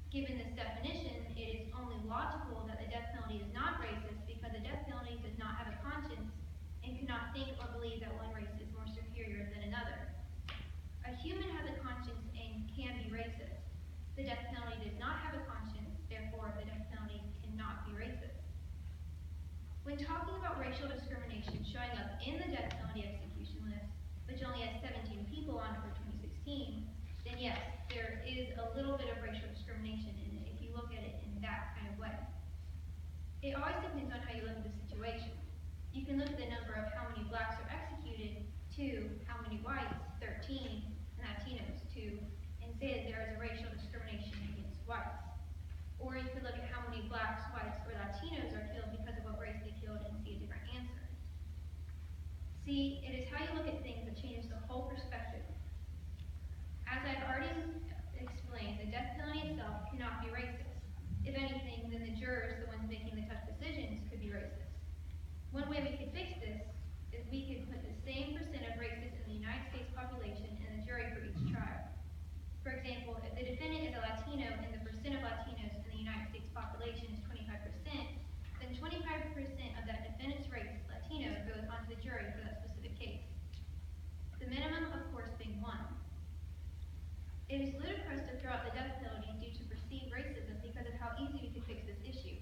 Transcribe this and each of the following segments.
Given this definition, it is only logical that the death penalty is not racist because the death penalty does not have a conscience and cannot think or believe that one race is more superior than another. A human has a conscience and can be racist. The death penalty does not have a conscience, therefore the death penalty cannot be racist. When talking about racial discrimination showing up in the death penalty execution list, which only has 17 people on it for 2016, then yes, there is a little bit of racial discrimination in it if you look at it in that kind of way. It always depends on how you look at the situation. You can look at the number of how many blacks are executed to how many whites, 13, and Latinos, 2, and say that there is a racial discrimination against whites. Or you could look at how many blacks, whites, or Latinos are killed because of what race they killed and see a different answer. See, it is how you look at things that changes the whole perspective. As I've already explained, the death penalty itself cannot be racist. If anything, then the jurors, the ones making the tough decisions, could be racist. One way we could fix this is we could put the same percent of racists in the United States population in the jury for each trial. For example, if the defendant is a Latino and the percent of Latinos in the United States population is 25%, then 25% of that defendant's race, Latino, goes onto the jury for that specific case. The minimum, of course, being 1. It is ludicrous to throw out the death penalty due to perceived racism because of how easy we could fix this issue.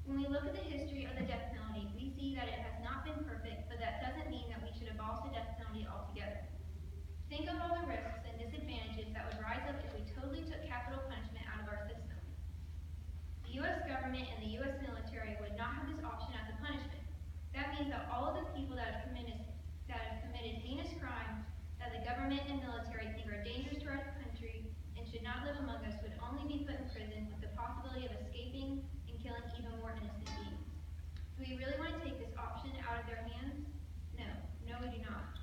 When we look at the history of the death penalty, we see that it has not been perfect, but that doesn't mean that we should abolish the death penalty altogether. Think of all the risks and disadvantages that would rise up if we totally took capital punishment out of our system. The U.S. government and the U.S. military would not have this option as a punishment. That means that all of the people that have committed heinous crimes that the government and military think are dangerous to our country and should not live among us would only be put in prison with the possibility of escaping and killing even more innocent beings. Do we really want to take this option out of their hands? No, we do not.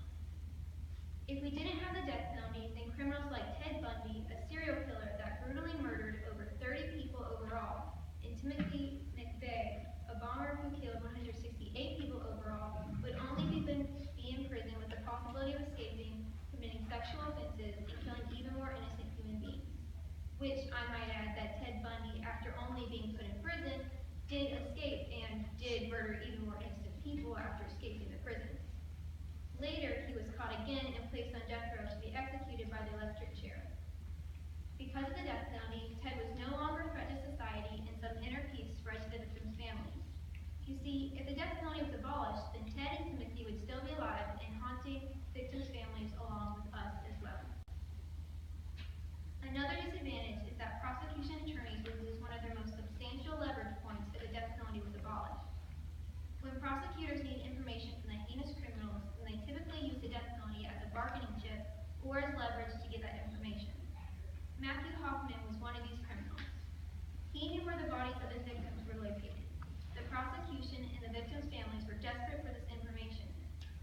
If we didn't have the death penalty, then criminals like Ted Bundy, a serial killer that brutally murdered over 30 people overall, and Timothy McVeigh, a bomber who killed 168 people overall, would only be in prison with the possibility of escaping, committing sexual offenses, and killing even more innocent human beings. Which, I might add, that Ted Bundy, after only being put in prison, did escape and did murder even more innocent people after escaping the prison. Later, he was caught again and placed on death row to be executed by the electric chair. Because of the death penalty, Ted was no longer a threat to society, and some inner peace spread to the victims' families. You see, if the death penalty was abolished, then Ted and Timothy would still be alive and haunting victims' families along with us as well. Another disadvantage is that prosecution attorneys would lose one of their most substantial leverage points if the death penalty was abolished. When prosecutors need information from the heinous criminals, then they typically use the death penalty as a bargaining chip or as leverage to get that information. Matthew Hoffman was one of these criminals. He knew where the bodies of his victims were located. The prosecution and the victims' families were desperate for this information.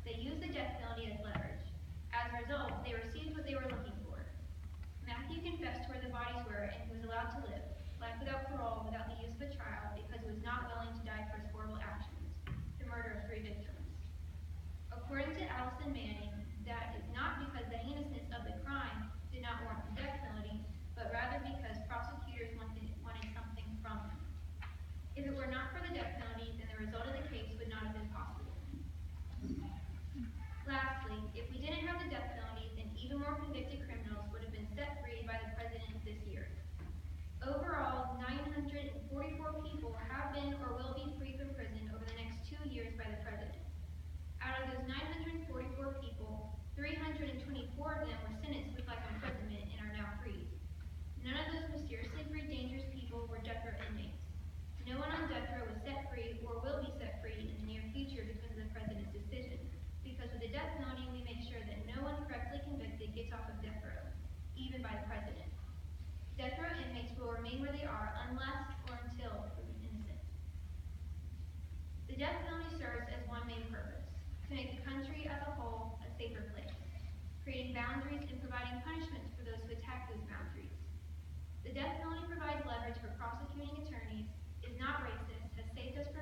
They used the death penalty as leverage. As a result, they received what they were looking for. Matthew confessed to where the bodies were and he was allowed to live, life without parole, without the use of a trial, because he was not willing to die for his horrible actions, the murder of 3 victims. According to Allison Manning, that is not because the heinousness of the crime did not warrant the death penalty, but rather because prosecutors wanted something from him. If it were not for the death penalty, then the result of the case would not have been possible. Lastly, if we didn't have the death penalty, then even more convicted criminals would have been set free by the president this year. Overall, 944 people have been or will be free from prison over the next 2 years by the president. Out of those 944 people, 324 of them were sentenced with life imprisonment and are now free. None of those mysteriously free dangerous people were death row inmates. No one on death row was set free or will be set free in the near future because of the president's decision. Because with the death penalty, we make sure that no one correctly convicted gets off of death row, even by the president. Death row inmates will remain where they are unless or until proven innocent. The death penalty serves as one main purpose: to make the country as a whole a safer place, creating boundaries and providing punishments for those who attack those boundaries. The death penalty provides leverage for prosecuting attorneys, is not racist, has saved us from